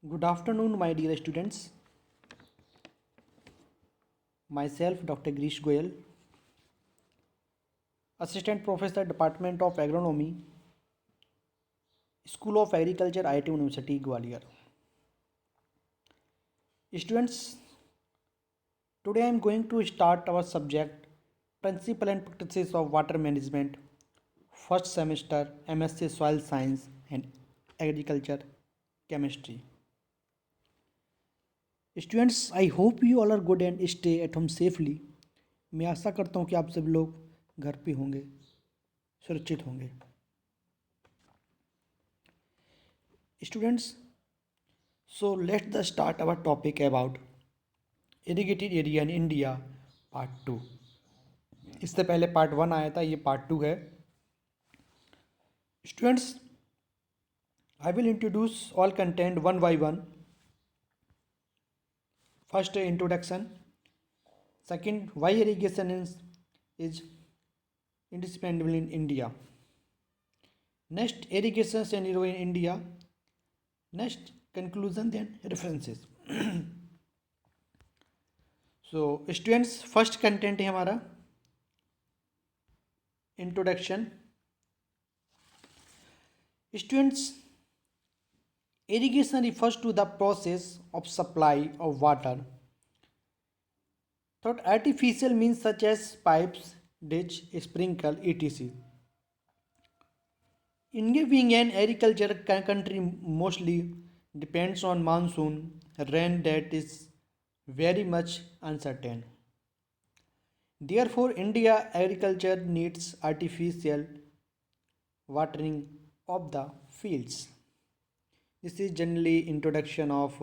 Good afternoon, my dear students. Myself, Dr. Girish Goyal, Assistant Professor, Department of Agronomy, School of Agriculture, IIT University, Gwalior. Students, today I am going to start our subject Principle and Practices of Water Management, first semester, MSc Soil Science and Agriculture Chemistry. Students, I hope you all are good and stay at home safely. मैं आशा करता हूँ कि आप सब लोग घर पे होंगे, सुरक्षित होंगे. Students, so let's start our topic about irrigated area in India part 2. इससे पहले part 1 आया था, ये part 2 है. Students, I will introduce all content one by one. First, introduction. Second, why irrigation is indispensable in India. Next, irrigation scenario in India. Next, conclusion, then references. So, students, first content है हमारा introduction. Students, irrigation refers to the process of supply of water through artificial means such as pipes, ditch, sprinkle, etc. India being an agriculture country mostly depends on monsoon rain that is very much uncertain. Therefore, India agriculture needs artificial watering of the fields. This is generally introduction of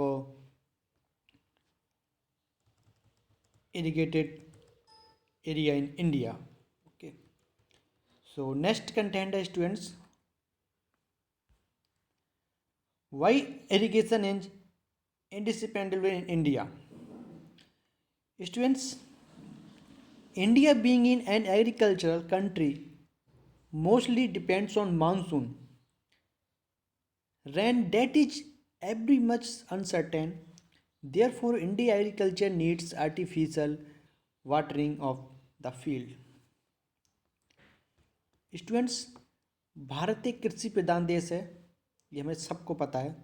irrigated area in India. Okay. So next content is students. Why irrigation is indispensable in India? Students, India being in an agricultural country mostly depends on monsoon. Rain that is very much uncertain. Therefore, India agriculture needs artificial watering of the field. Students, Bharat एक कृषि प्रधान देश है, ये हमें सबको पता है,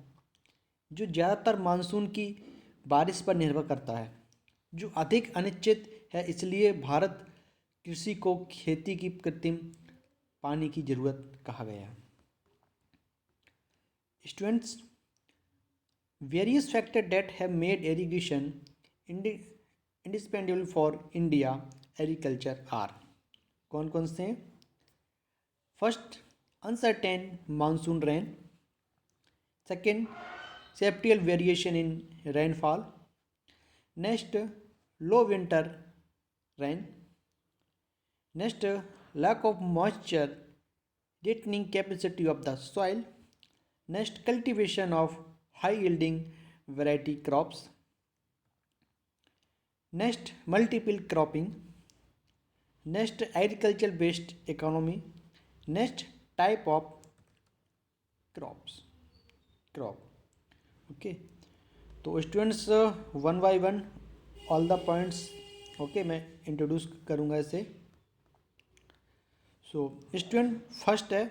जो ज़्यादातर मानसून की बारिश पर निर्भर करता है, जो अधिक अनिश्चित है. इसलिए भारत कृषि को खेती की कृत्रिम पानी की जरूरत कहा गया है. Students, various factor that have made irrigation indispensable for India agriculture are. कौन कौन से हैं? First, uncertain monsoon rain. Second, spatial variation in rainfall. Next, low winter rain. Next, lack of moisture retaining capacity of the soil. Next, cultivation of high yielding variety crops. Next, multiple cropping. Next, agriculture based economy. Next, type of crop. Okay, तो students one by one all the points okay मैं introduce करूँगा इसे. So student, first है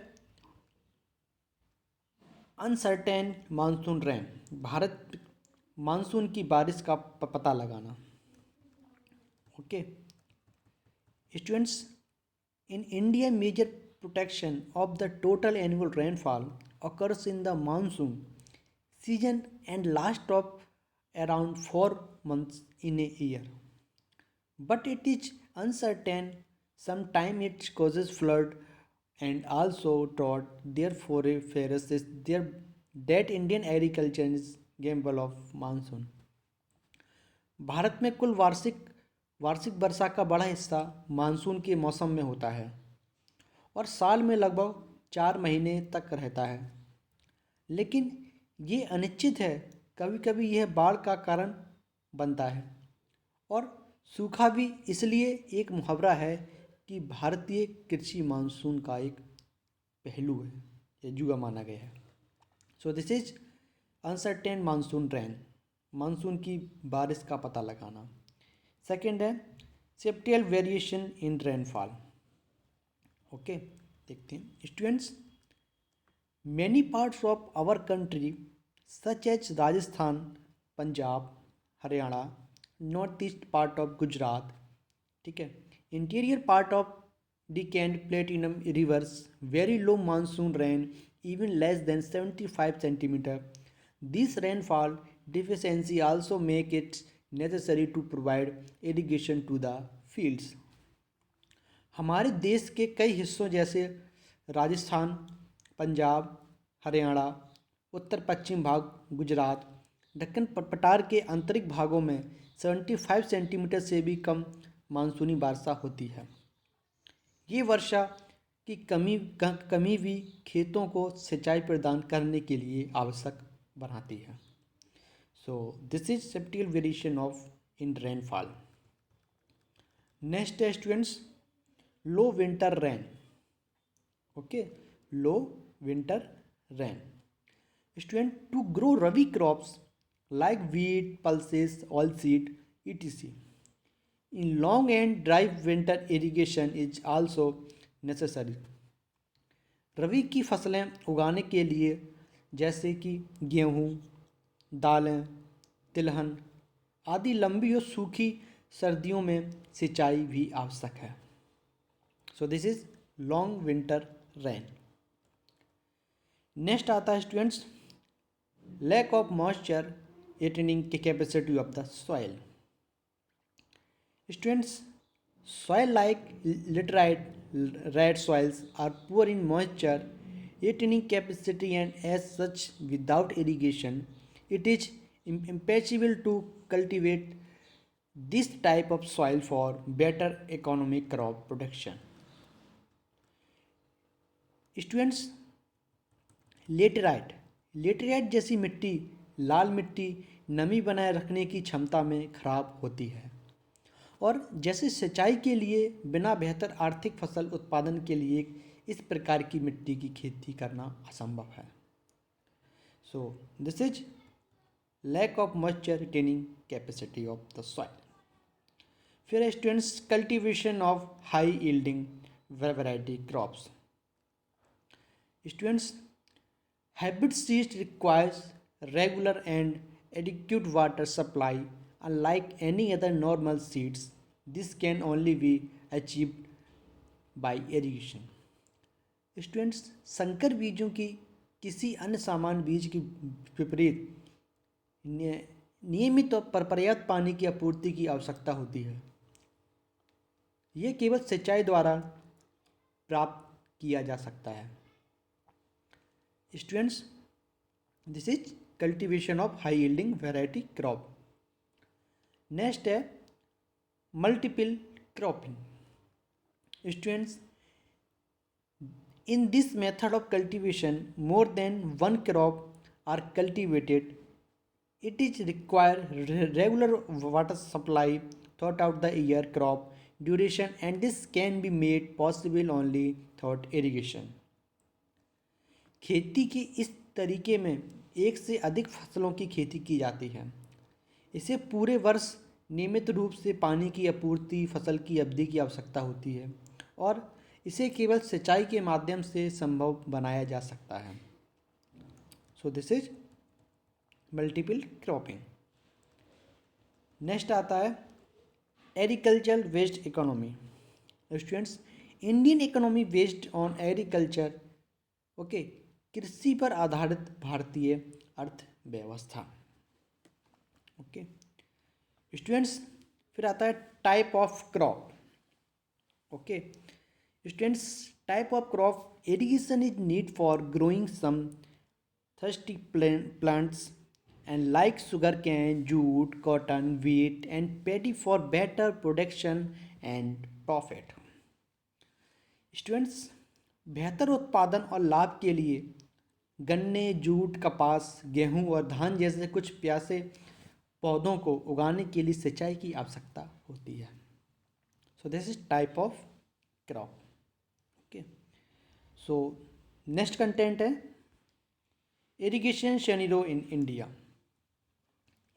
uncertain monsoon rain. Bharat monsoon की बारिश का पता लगाना. Okay students, in India major protection of the total annual rainfall occurs in the monsoon season and lasts of around 4 months in a year, but it is uncertain. Sometimes it causes flood and also drought. Therefore a fairness is there that Indian agriculture is gamble of monsoon. Bharat में कुल वार्षिक वर्षा का बड़ा हिस्सा monsoon के मौसम में होता है और साल में लगभग 4 महीने तक रहता है. लेकिन ये अनिश्चित है, कभी कभी यह बाढ़ का कारण बनता है और सूखा भी. इसलिए एक मुहावरा है कि भारतीय कृषि मानसून का एक पहलू है, ये जुआ माना गया है. So this is uncertain monsoon rain, monsoon की बारिश का पता लगाना। सेकंड है spatial variation in rainfall. Okay, देखते हैं students. Many parts of our country such as Rajasthan, Punjab, Haryana, north east part of Gujarat, ठीक है, interior part of Deccan Platinum rivers, very low monsoon rain, even less than 75 centimeter. This rainfall deficiency also make it necessary to provide irrigation to the fields. हमारे देश के कई हिस्सों जैसे राजस्थान, पंजाब, हरियाणा, उत्तर पश्चिम भाग गुजरात, दक्कन पठार के आंतरिक भागों में 75 सेंटीमीटर से भी कम मानसूनी वर्षा होती है। ये वर्षा की कमी भी खेतों को सिंचाई प्रदान करने के लिए आवश्यक बनाती है। So this is spatial variation of in rainfall. Next है students low winter rain. Okay, low winter rain. Student to grow rabi crops like wheat, pulses, oilseed, etc. In long and dry winter irrigation is also necessary. रबी की फसलें उगाने के लिए जैसे कि गेहूँ, दालें, तिलहन आदि लंबी और सूखी सर्दियों में सिंचाई भी आवश्यक है। So this is long winter rain. Next आता है students lack of moisture retaining capacity of the soil. Students, soil like laterite, red soils are poor in moisture retaining capacity, and as such, without irrigation, it is impossible to cultivate this type of soil for better economic crop production. Students, laterite जैसी मिट्टी, लाल मिट्टी नमी बनाए रखने की क्षमता में खराब होती है और जैसे सिंचाई के लिए बिना बेहतर आर्थिक फसल उत्पादन के लिए इस प्रकार की मिट्टी की खेती करना असंभव है। So this is lack of moisture retaining capacity of the soil. फिर students cultivation of high yielding variety crops. Students hybrid seeds requires regular and adequate water supply. Unlike any other normal seeds, this can only be achieved by irrigation. Students, संकर बीजों की किसी अन्य सामान्य बीज के विपरीत नियमित और पर्याप्त पानी की आपूर्ति की आवश्यकता होती है। यह केवल सिंचाई द्वारा प्राप्त किया जा सकता है। Students, this is cultivation of high yielding variety crop. Next है multiple cropping. Students, in this method of cultivation, more than one crop are cultivated. It is require regular water supply throughout the year crop duration, and this can be made possible only through irrigation. खेती के इस तरीके में एक से अधिक फसलों की खेती की जाती है। इसे पूरे वर्ष नियमित रूप से पानी की आपूर्ति फसल की अवधि की आवश्यकता होती है और इसे केवल सिंचाई के माध्यम से संभव बनाया जा सकता है। So this is multiple cropping. Next आता है agriculture based economy. Students, Indian economy based on agriculture, okay, कृषि पर आधारित भारतीय अर्थव्यवस्था। ओके स्टूडेंट्स, फिर आता है type of crop. Okay students, type of crop irrigation is need for growing some thirsty plants and like sugarcane, jute, cotton, wheat and paddy for better production and profit. Students, बेहतर उत्पादन और लाभ के लिए गन्ने, jute, कपास, गेहूं और धान जैसे कुछ प्यासे पौधों को उगाने के लिए सिंचाई की आवश्यकता होती है। So this is type of crop. Okay, so next content है irrigation scenario in India.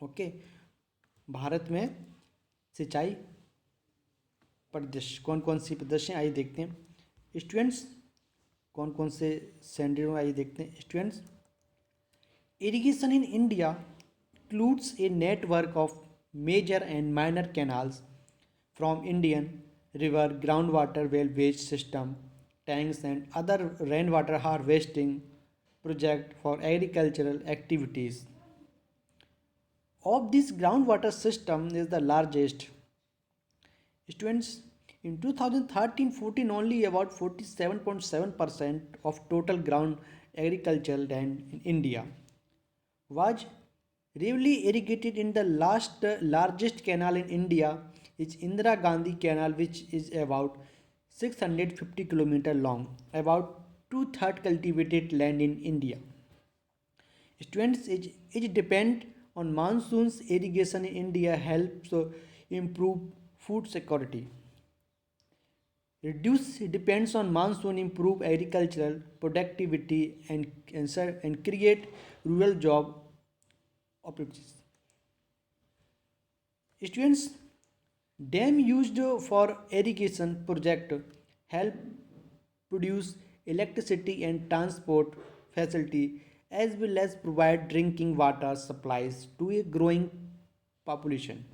Okay, Bharat में सिंचाई परिदृश्य कौन कौन सी परिदृश्य आइए देखते हैं स्टूडेंट्स। कौन कौन से शेनिरो आइए देखते हैं students. Irrigation in India includes a network of major and minor canals from Indian river groundwater wellwage system, tanks and other rainwater harvesting project for agricultural activities. Of this groundwater system is the largest. Students, in 2013-14 only about 47.7% of total ground agricultural land in India was really irrigated. In the largest canal in India is Indira Gandhi Canal, which is about 650 km long, about two-thirds cultivated land in India. Students, it depend on monsoons. Irrigation in India helps improve food security. Reduce depends on monsoon, improve agricultural productivity and create rural job opportunities. Students, dam used for irrigation project help produce electricity and transport facility as well as provide drinking water supplies to a growing population.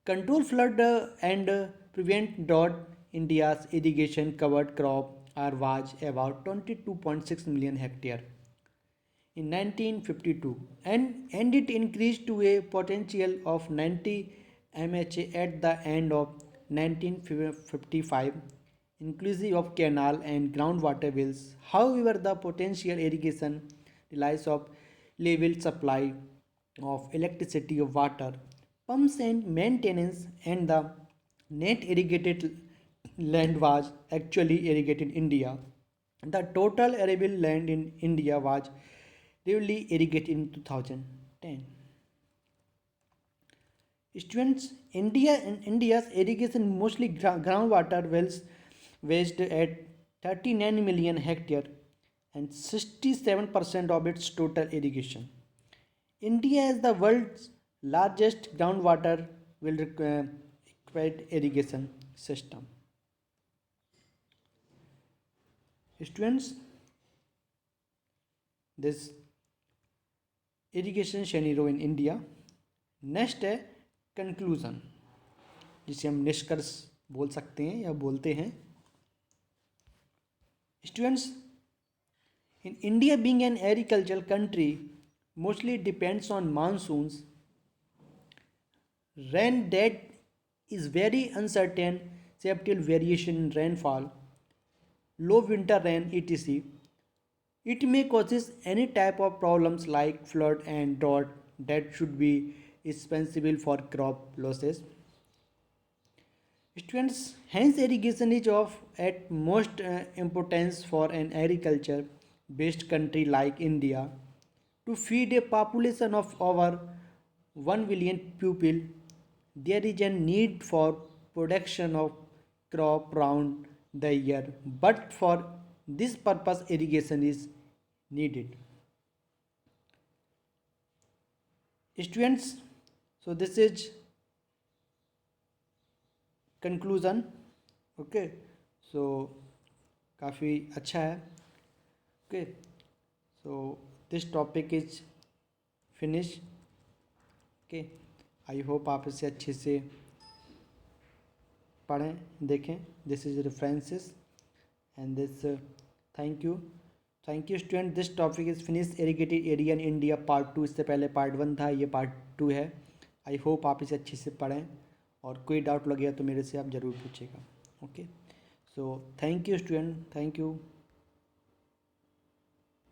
Control flood and prevent drought. India's irrigation covered crop are was about 22.6 million hectare in 1952 and it increased to a potential of 90 mha at the end of 1955 inclusive of canal and groundwater wells. However, the potential irrigation relies of level supply of electricity of water, pumps and maintenance, and the net irrigated land was actually irrigated in India. The total arable land in India was really irrigated in 2010. Students, India's irrigation mostly groundwater wells waste at 39 million hectare and 67% of its total irrigation. India is the world's largest groundwater well required irrigation system. Students, this irrigation scenario in India. Next है conclusion, जिसे हम निष्कर्ष बोल सकते हैं या बोलते हैं। Students, in India being an agricultural country mostly depends on monsoons, rain that is very uncertain, subtle variation in rainfall, low winter rain, etc. It may causes any type of problems like flood and drought that should be responsible for crop losses. Students, hence irrigation is of at most importance for an agriculture based country like India. To feed a population of over 1 billion people, there is a need for production of crop round the year, but for this purpose irrigation is needed. Students, so this is conclusion. Okay, so काफ़ी अच्छा है. Okay, so this topic is finished. Okay, I hope आप इसे अच्छे से पढ़ें, देखें. This is references and this thank you student. This topic is finished. Irrigated area in India part 2. इससे पहले part 1 था, ये part 2 है. I hope आप इसे अच्छे से पढ़ें और कोई डाउट लगेगा तो मेरे से आप ज़रूर पूछिएगा. Okay, so thank you student, thank you.